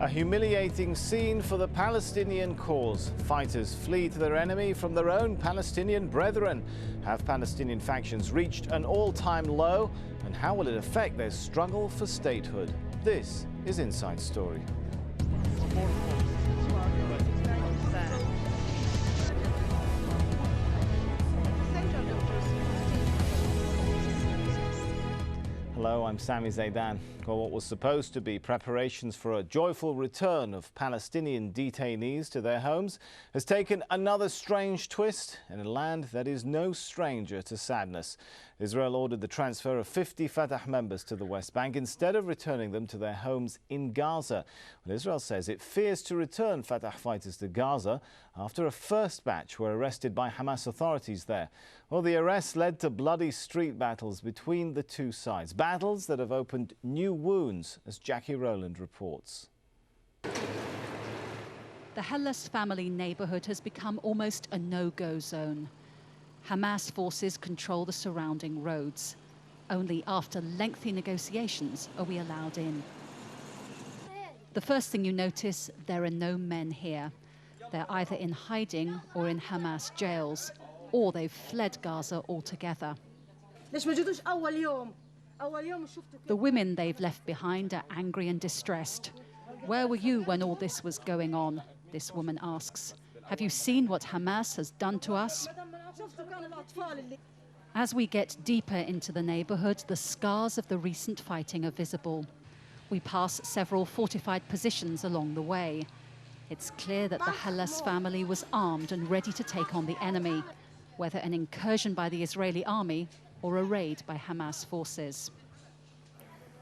A humiliating scene for the Palestinian cause. Fighters flee to their enemy from their own Palestinian brethren. Have Palestinian factions reached an all-time low? And how will it affect their struggle for statehood? This is Inside Story. Hello, I'm Sami Zaidan. Well, what was supposed to be preparations for a joyful return of Palestinian detainees to their homes has taken another strange twist in a land that is no stranger to sadness. Israel ordered the transfer of 50 Fatah members to the West Bank instead of returning them to their homes in Gaza. Well, Israel says it fears to return Fatah fighters to Gaza after a first batch were arrested by Hamas authorities there. Well, the arrests led to bloody street battles between the two sides, battles that have opened new wounds, as Jackie Rowland reports. The Hellas family neighborhood has become almost a no-go zone. Hamas forces control the surrounding roads. Only after lengthy negotiations are we allowed in. The first thing you notice, there are no men here. They're either in hiding or in Hamas jails, or they've fled Gaza altogether. The women they've left behind are angry and distressed. Where were you when all this was going on? This woman asks. Have you seen what Hamas has done to us? As we get deeper into the neighborhood, the scars of the recent fighting are visible. We pass several fortified positions along the way. It's clear that the Hellas family was armed and ready to take on the enemy, whether an incursion by the Israeli army or a raid by Hamas forces.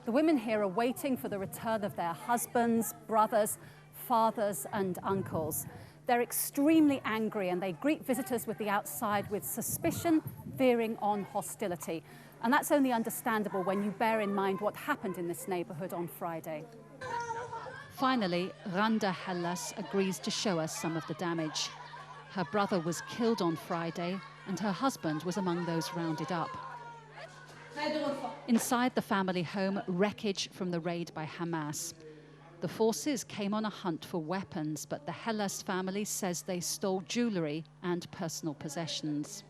The women here are waiting for the return of their husbands, brothers, fathers and uncles. They're extremely angry and they greet visitors with the outside with suspicion, veering on hostility. And that's only understandable when you bear in mind what happened in this neighborhood on Friday. Finally, Randa Hellas agrees to show us some of the damage. Her brother was killed on Friday and her husband was among those rounded up. Inside the family home, wreckage from the raid by Hamas. The forces came on a hunt for weapons, but the Hellas family says they stole jewelry and personal possessions.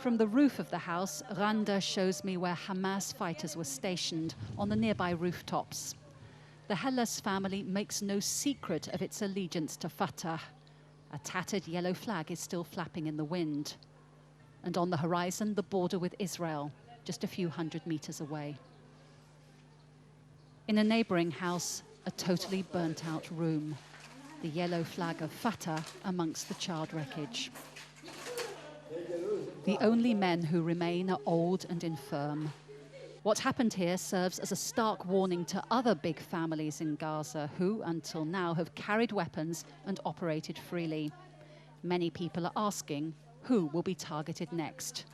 From the roof of the house, Randa shows me where Hamas fighters were stationed on the nearby rooftops. The Hellas family makes no secret of its allegiance to Fatah. A tattered yellow flag is still flapping in the wind. And on the horizon, the border with Israel, just a few hundred meters away. In a neighboring house, a totally burnt-out room. The yellow flag of Fatah amongst the charred wreckage. The only men who remain are old and infirm. What happened here serves as a stark warning to other big families in Gaza who, until now, have carried weapons and operated freely. Many people are asking, who will be targeted next?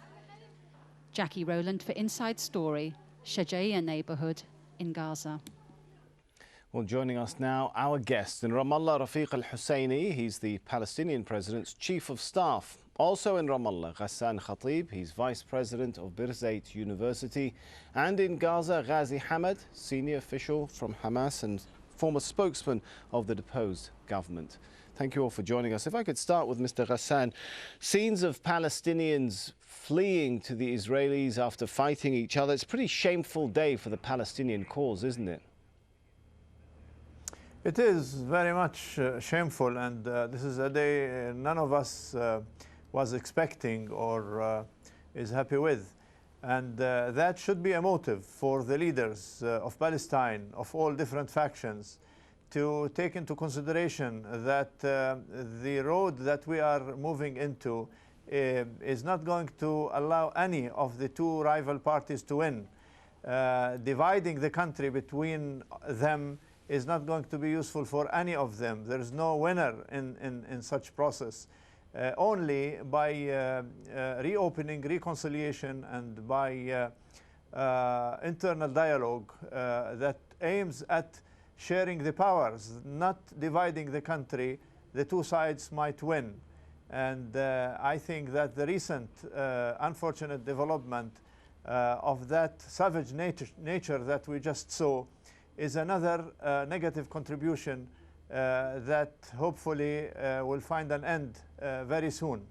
Jackie Rowland for Inside Story, Shajaiya neighborhood in Gaza. Well, joining us now, our guest in Ramallah, Rafiq al-Husseini. He's the Palestinian president's chief of staff. Also in Ramallah, Ghassan Khatib. He's vice president of Birzeit University. And in Gaza, Ghazi Hamad, senior official from Hamas and former spokesman of the deposed government. Thank you all for joining us. If I could start with Mr. Ghassan. Scenes of Palestinians fleeing to the Israelis after fighting each other. It's a pretty shameful day for the Palestinian cause, isn't it? It is very much shameful, and this is a day none of us was expecting or is happy with. And that should be a motive for the leaders of Palestine, of all different factions, to take into consideration that the road that we are moving into is not going to allow any of the two rival parties to win. Dividing the country between them is not going to be useful for any of them. There is no winner in such process. Only by reopening reconciliation and by internal dialogue that aims at sharing the powers, not dividing the country, the two sides might win. And I think that the recent unfortunate development of that savage nature that we just saw is another negative contribution that hopefully will find an end very soon.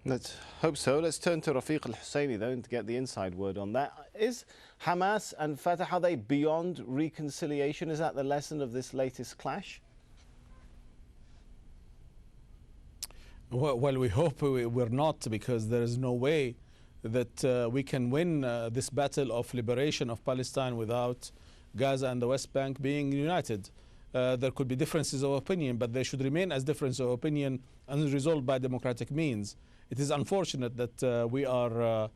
Let's hope so. Let's turn to Rafiq al-Husseini, though, to get the inside word on that. Is Hamas and Fatah, are they beyond reconciliation? Is that the lesson of this latest clash? Well, we hope we're not, because there is no way that we can win this battle of liberation of Palestine without Gaza and the West Bank being united. There could be differences of opinion, but they should remain as differences of opinion and resolved by democratic means. It is unfortunate that we are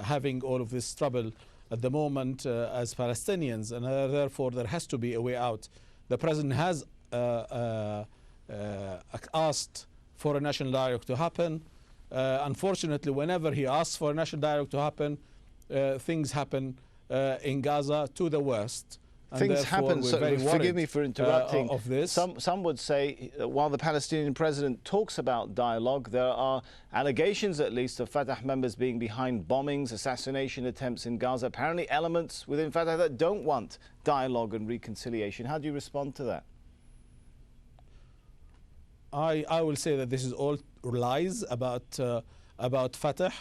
having all of this trouble at the moment as Palestinians, and therefore there has to be a way out. The President has asked for a national dialogue to happen. Unfortunately, whenever he asks for a national dialogue to happen, things happen in Gaza to the worst. Things happen, so forgive me for interrupting. Of this. Some would say, while the Palestinian president talks about dialogue, there are allegations, at least, of Fatah members being behind bombings, assassination attempts in Gaza, apparently elements within Fatah that don't want dialogue and reconciliation. How do you respond to that? I will say that this is all lies about Fatah.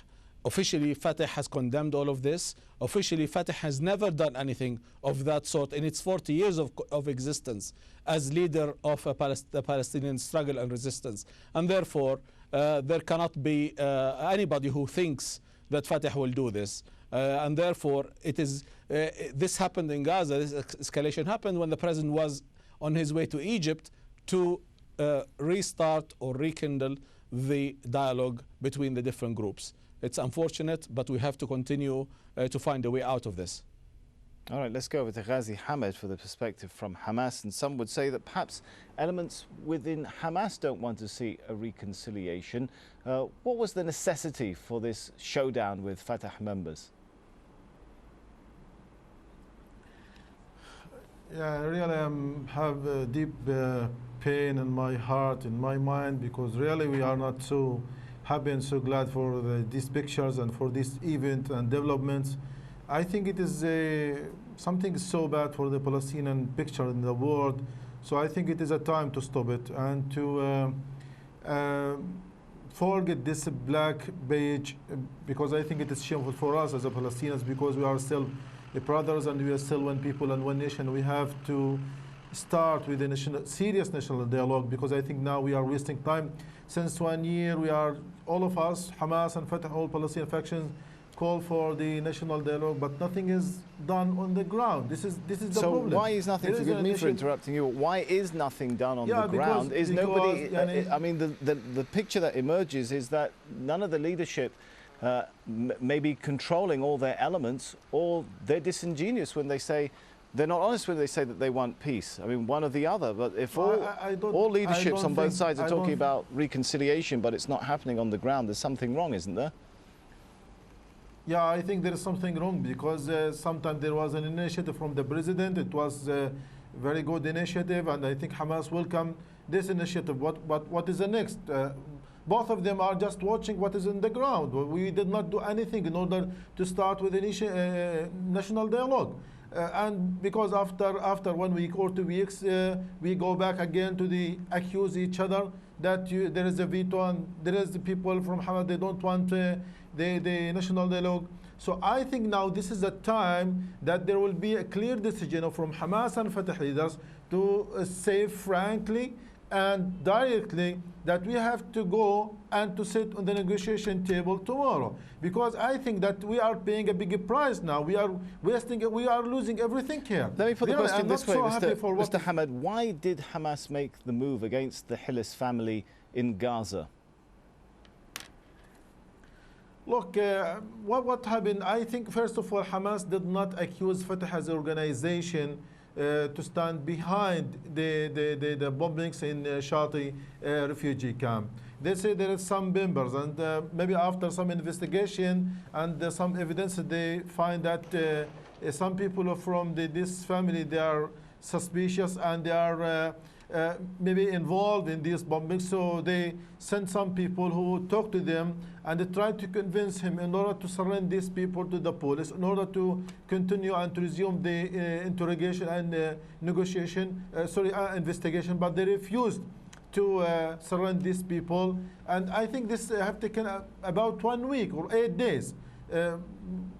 Officially, Fatah has condemned all of this. Officially, Fatah has never done anything of that sort in its 40 years of existence as leader of the Palestinian struggle and resistance. And therefore, there cannot be anybody who thinks that Fatah will do this. And therefore, it is this happened in Gaza. This escalation happened when the president was on his way to Egypt to restart or rekindle the dialogue between the different groups. It's unfortunate, but we have to continue to find a way out of this. All right, let's go over to Ghazi Hamid for the perspective from Hamas. And some would say that perhaps elements within Hamas don't want to see a reconciliation. What was the necessity for this showdown with Fatah members? Yeah, I really have a deep pain in my heart, in my mind, because really we are not so happy and so glad for these pictures and for this event and developments. I think it is something so bad for the Palestinian picture in the world. So I think it is a time to stop it and to forget this black page, because I think it is shameful for us as a Palestinians, because we are still the brothers and we are still one people and one nation. We have to start with a serious national dialogue, because I think now we are wasting time. Since 1 year, we are, all of us, Hamas and Fatah, all Palestinian factions, call for the national dialogue, but nothing is done on the ground. This is the problem. So why is nothing, forgive me for interrupting you, why is nothing done on the ground? Is nobody, I mean, the picture that emerges is that none of the leadership may be controlling all their elements, or they're disingenuous when they say, they're not honest when they say that they want peace. I mean, one or the other. But if all leaderships on both sides are talking about reconciliation, but it's not happening on the ground, there's something wrong, isn't there? Yeah, I think there is something wrong, because sometimes there was an initiative from the president. It was a very good initiative, and I think Hamas welcomed this initiative. What is the next? Both of them are just watching what is in the ground. We did not do anything in order to start with a national dialogue. And because after 1 week or 2 weeks, we go back again to accuse each other that there is a veto, and there is the people from Hamas, they don't want the national dialogue. So I think now this is the time that there will be a clear decision from Hamas and Fatah leaders to say frankly and directly that we have to go and to sit on the negotiation table tomorrow, because I think that we are paying a big price now. We are losing everything here. Let me put the question this way, Mr. Hamid. Why did Hamas make the move against the Hillis family in Gaza? Look, what happened? I think first of all, Hamas did not accuse Fatah as an organization to stand behind the bombings in Shati refugee camp. They say there is some members, and maybe after some investigation and some evidence, they find that some people from this family, they are suspicious, and they are maybe involved in these bombings. So they sent some people who talked to them and they tried to convince him in order to surrender these people to the police, in order to continue and to resume the interrogation and investigation, but they refused to surrender these people. And I think this have taken about 1 week or 8 days.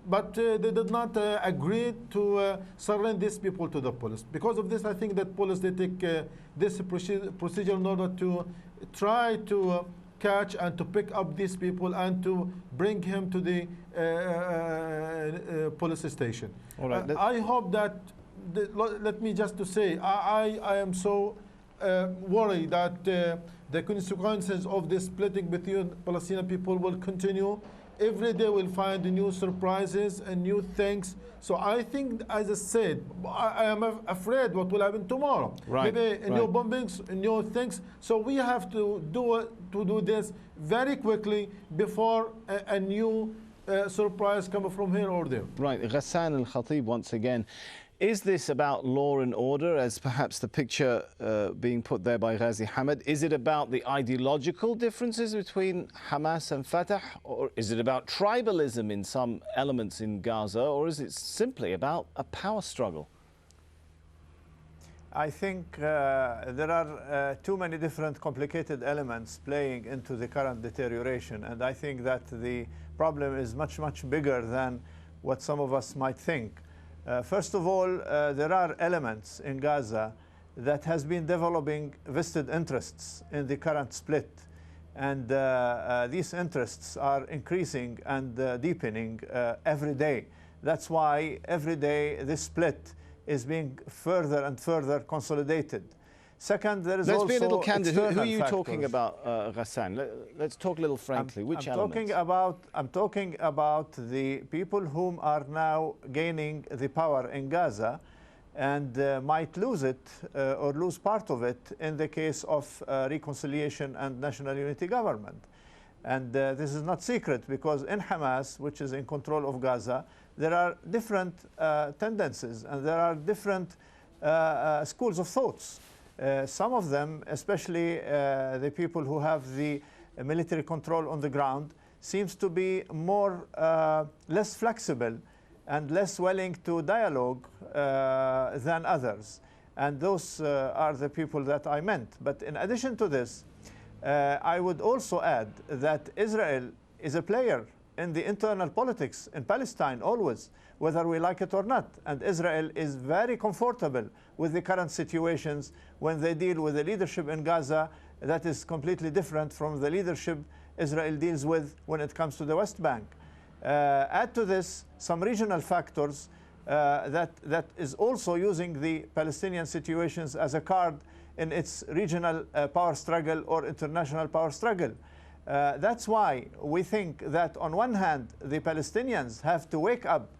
But they did not agree to surrender these people to the police. Because of this, I think that police, they take this procedure in order to try to catch and to pick up these people and to bring him to the police station. All right, I hope that, let me just to say, I am so worried that the consequences of this splitting between Palestinian people will continue. Every day we'll find new surprises and new things. So I think, as I said, I am afraid what will happen tomorrow. Right, Maybe new bombings, new things. So we have to do this very quickly before a new surprise comes from here or there. Right, Ghassan Al-Khatib once again. Is this about law and order, as perhaps the picture being put there by Ghazi Hamad? Is it about the ideological differences between Hamas and Fatah? Or is it about tribalism in some elements in Gaza? Or is it simply about a power struggle? I think there are too many different complicated elements playing into the current deterioration. And I think that the problem is much, much bigger than what some of us might think. First of all, there are elements in Gaza that has been developing vested interests in the current split. And these interests are increasing and deepening every day. That's why every day this split is being further and further consolidated. Second, there is also Let's be a little candid. Who are you factors. talking about, Ghassan? Let's talk a little frankly. Which elements? I'm talking about the people whom are now gaining the power in Gaza and might lose it or lose part of it in the case of reconciliation and national unity government. And this is not secret, because in Hamas, which is in control of Gaza, there are different tendencies and there are different schools of thoughts. Some of them, especially the people who have the military control on the ground, seems to be less flexible and less willing to dialogue than others. And those are the people that I meant. But in addition to this, I would also add that Israel is a player in the internal politics in Palestine always, whether we like it or not. And Israel is very comfortable with the current situations when they deal with the leadership in Gaza that is completely different from the leadership Israel deals with when it comes to the West Bank. Add to this some regional factors that is also using the Palestinian situations as a card in its regional power struggle or international power struggle. That's why we think that on one hand, the Palestinians have to wake up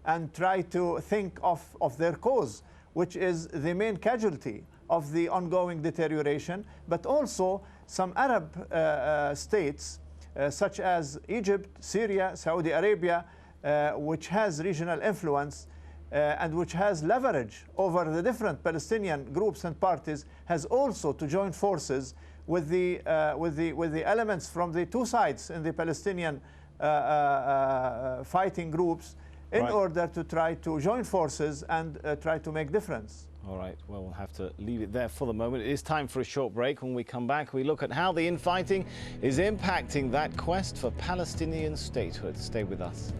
and try to think of their cause, which is the main casualty of the ongoing deterioration, but also some Arab states such as Egypt, Syria, Saudi Arabia, which has regional influence and which has leverage over the different Palestinian groups and parties, has also to join forces with the elements from the two sides in the Palestinian fighting groups in order to try to join forces and try to make difference. All right, well, we'll have to leave it there for the moment. It is time for a short break. When we come back, we look at how the infighting is impacting that quest for Palestinian statehood. Stay with us.